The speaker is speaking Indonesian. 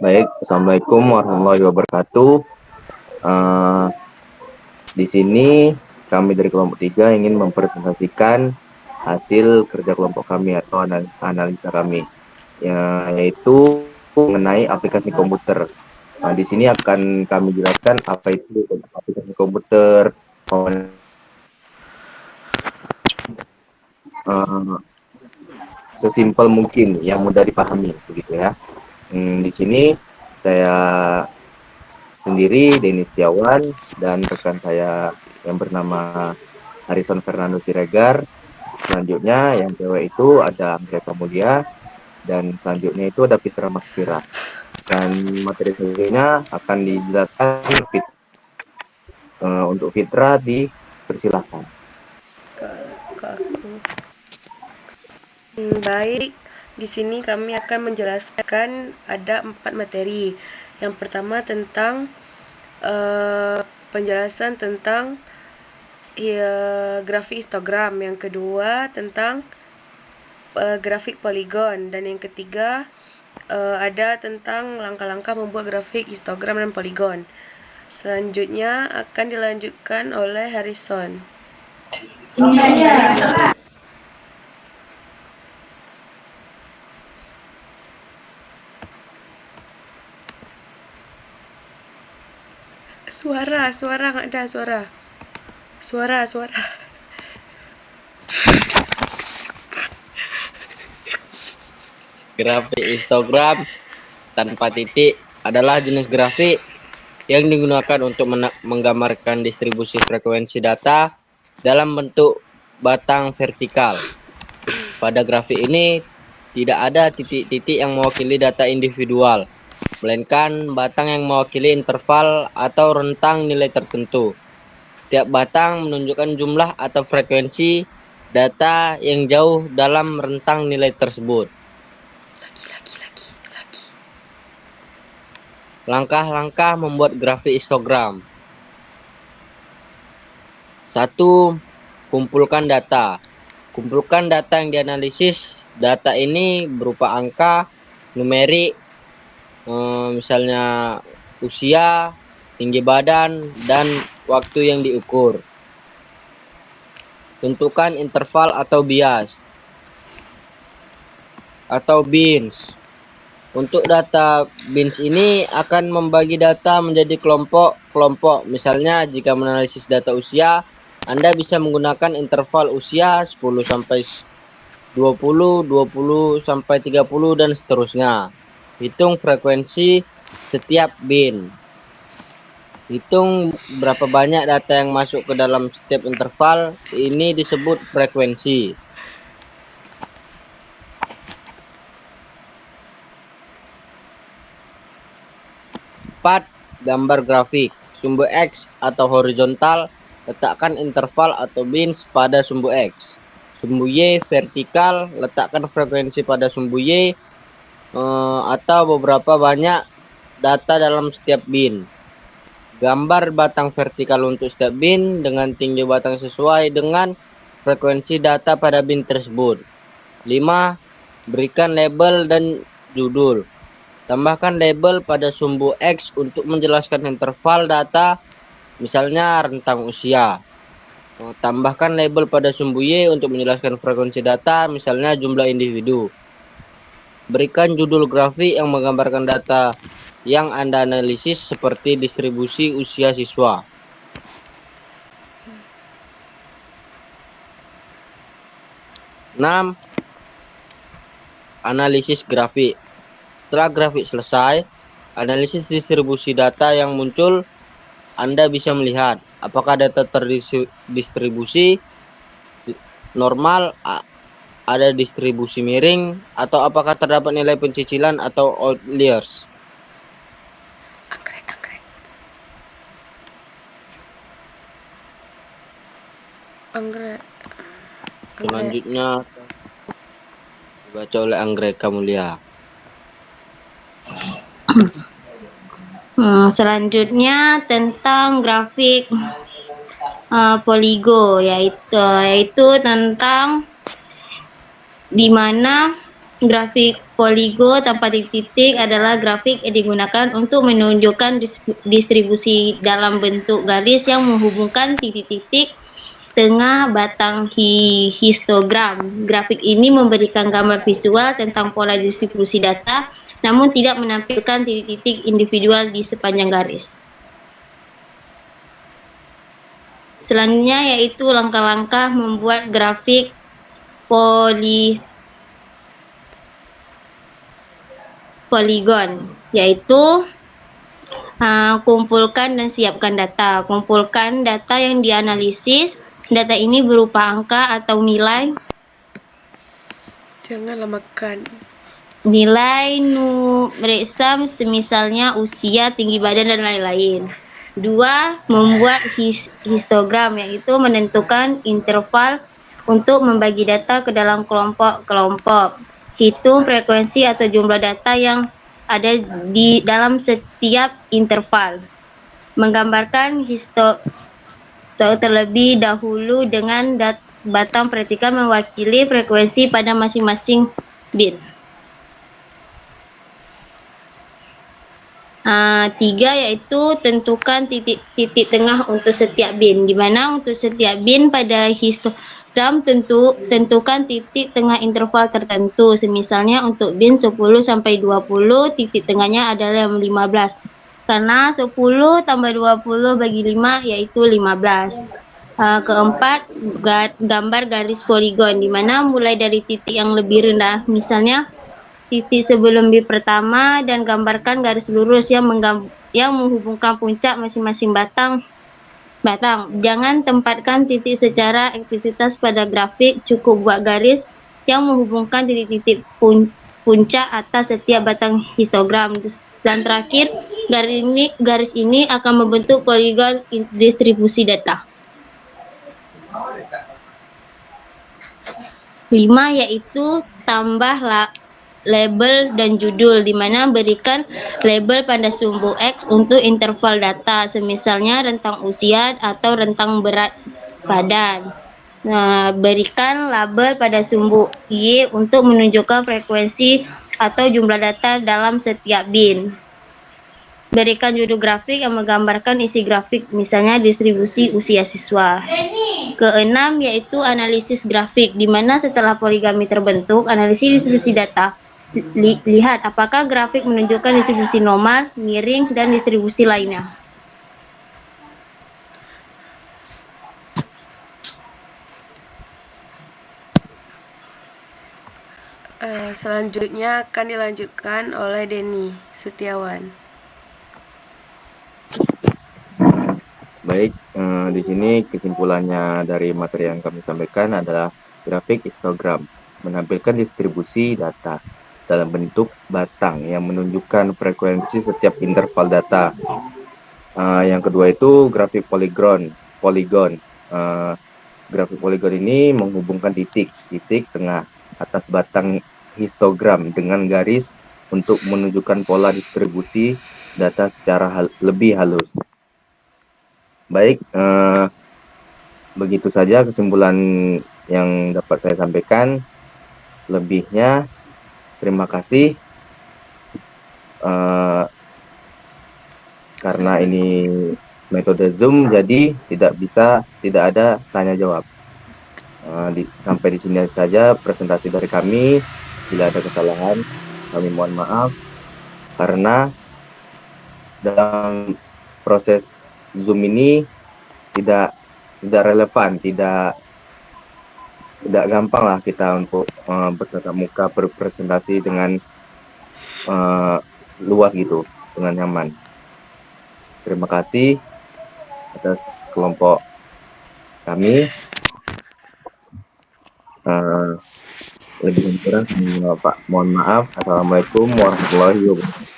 Baik, Assalamualaikum warahmatullahi wabarakatuh. Eh, di sini kami dari kelompok 3 ingin mempresentasikan hasil kerja kelompok kami atau analisa kami, yaitu mengenai aplikasi komputer. Nah, di sini akan kami jelaskan apa itu aplikasi komputer, eh, sesimpel mungkin, yang mudah dipahami, begitu ya. Di sini saya sendiri, Denny Setiawan, dan rekan saya yang bernama Harrison Fernando Siregar. Selanjutnya yang cewek itu ada Anggrek Mulia, dan selanjutnya itu ada Fitra Maksfira. Dan materi selanjutnya akan dijelaskan untuk Fitra, dipersilahkan. Ke aku. Baik, di sini kami akan menjelaskan ada 4 materi. Yang pertama tentang penjelasan tentang grafik histogram. Yang kedua tentang grafik poligon, dan yang ketiga ada tentang langkah-langkah membuat grafik histogram dan poligon. Selanjutnya akan dilanjutkan oleh Harrison. Suara nggak ada suara. Grafik histogram tanpa titik adalah jenis grafik yang digunakan untuk menggambarkan distribusi frekuensi data dalam bentuk batang vertikal. Pada grafik ini tidak ada titik-titik yang mewakili data individual, melainkan batang yang mewakili interval atau rentang nilai tertentu. Tiap batang menunjukkan jumlah atau frekuensi data yang jauh dalam rentang nilai tersebut. Langkah-langkah membuat grafik histogram. 1. Kumpulkan data. Kumpulkan data yang dianalisis. Data ini berupa angka, numerik, misalnya usia, tinggi badan, dan waktu yang diukur. Tentukan interval atau bias atau bins. Untuk data bins ini akan membagi data menjadi kelompok-kelompok. Misalnya jika menganalisis data usia, Anda bisa menggunakan interval usia 10 sampai 20, 20 sampai 30 dan seterusnya. Hitung frekuensi setiap bin. Hitung berapa banyak data yang masuk ke dalam setiap interval. Ini disebut frekuensi. 4. Gambar grafik. Sumbu X atau horizontal, letakkan interval atau bins pada sumbu X. Sumbu Y vertikal, letakkan frekuensi pada sumbu Y atau beberapa banyak data dalam setiap bin. Gambar batang vertikal untuk setiap bin dengan tinggi batang sesuai dengan frekuensi data pada bin tersebut. 5. Berikan label dan judul. Tambahkan label pada sumbu X untuk menjelaskan interval data, misalnya rentang usia. Tambahkan label pada sumbu Y untuk menjelaskan frekuensi data, misalnya jumlah individu. Berikan judul grafik yang menggambarkan data yang Anda analisis seperti distribusi usia siswa. Enam, analisis grafik. Setelah grafik selesai, analisis distribusi data yang muncul, Anda bisa melihat apakah data terdistribusi normal, ada distribusi miring, atau apakah terdapat nilai pencicilan atau outliers. Anggrek. Selanjutnya dibaca oleh Anggrek Mulia. Selanjutnya tentang grafik poligo, yaitu tentang di mana Grafik poligo tanpa titik-titik adalah grafik yang digunakan untuk menunjukkan distribusi dalam bentuk garis yang menghubungkan titik-titik tengah batang histogram. Grafik ini memberikan gambar visual tentang pola distribusi data, namun tidak menampilkan titik-titik individual di sepanjang garis. Selanjutnya yaitu langkah-langkah membuat grafik poligon, yaitu kumpulkan dan siapkan data. Kumpulkan data yang dianalisis. Data ini berupa angka atau nilai. Janganlah makan. Nilai numerisam semisalnya usia, tinggi badan, dan lain-lain. 2. Membuat histogram, yaitu menentukan interval untuk membagi data ke dalam kelompok-kelompok. Hitung frekuensi atau jumlah data yang ada di dalam setiap interval. Menggambarkan terlebih dahulu dengan batang vertikal mewakili frekuensi pada masing-masing bit. 3 yaitu tentukan titik tengah untuk setiap bin, di mana untuk setiap bin pada histogram tentukan titik tengah interval tertentu. Semisalnya untuk bin 10 sampai 20 titik tengahnya adalah 15. Karena 10 tambah 20 bagi 5 yaitu 15. Keempat, gambar garis poligon, di mana mulai dari titik yang lebih rendah, misalnya titik sebelum bit pertama, dan gambarkan garis lurus yang menghubungkan puncak masing-masing batang. Jangan tempatkan titik secara eksplisitas pada grafik, cukup buat garis yang menghubungkan titik-titik puncak atas setiap batang histogram. Dan terakhir, garis ini akan membentuk poligon distribusi data. 5 yaitu tambah label dan judul, di mana berikan label pada sumbu X untuk interval data, semisalnya rentang usia atau rentang berat badan. Berikan label pada sumbu Y untuk menunjukkan frekuensi atau jumlah data dalam setiap bin. Berikan judul grafik yang menggambarkan isi grafik, misalnya distribusi usia siswa. Keenam yaitu analisis grafik, di mana setelah poligami terbentuk, analisis distribusi data. Lihat apakah grafik menunjukkan distribusi normal, miring, dan distribusi lainnya. Selanjutnya akan dilanjutkan oleh Denny Setiawan. Baik, di sini kesimpulannya dari materi yang kami sampaikan adalah grafik histogram menampilkan distribusi data dalam bentuk batang yang menunjukkan frekuensi setiap interval data. Yang kedua itu grafik poligon. Grafik poligon ini menghubungkan titik tengah atas batang histogram dengan garis untuk menunjukkan pola distribusi data secara lebih halus. Baik, begitu saja kesimpulan yang dapat saya sampaikan. Lebihnya, terima kasih. Karena ini metode Zoom, jadi tidak ada tanya jawab. Sampai di sini saja presentasi dari kami. Bila ada kesalahan, kami mohon maaf. Karena dalam proses Zoom ini tidak relevan, tidak gampang lah kita untuk bertatap muka berpresentasi dengan luas gitu, dengan nyaman. Terima kasih atas kelompok kami. Lebih kurang, Pak, mohon maaf. Assalamualaikum warahmatullahi wabarakatuh.